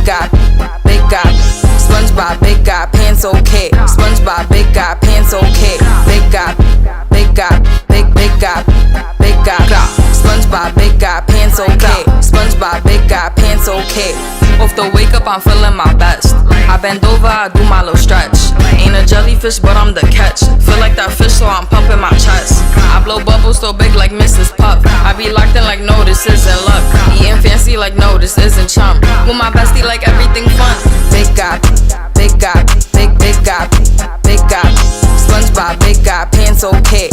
guy, big guy. SpongeBob, big guy, pants okay. SpongeBob, big guy, pants okay. Big guy, big guy, big guy, big guy. SpongeBob, big guy, pants okay. SpongeBob, big guy, pants okay. Off the wake up, I'm feeling my best. I bend over, I do my little stretch. Ain't a jellyfish, but I'm the catch. Feel like that fish, so I'm pumping my chest. I blow bubbles so big like Mrs. Puff. I be locked in like no, this isn't luck. Eating fancy like no, this isn't chump. With my bestie like everything fun. Big guy, big guy, big guy, big guy. SpongeBob, big guy, pants okay.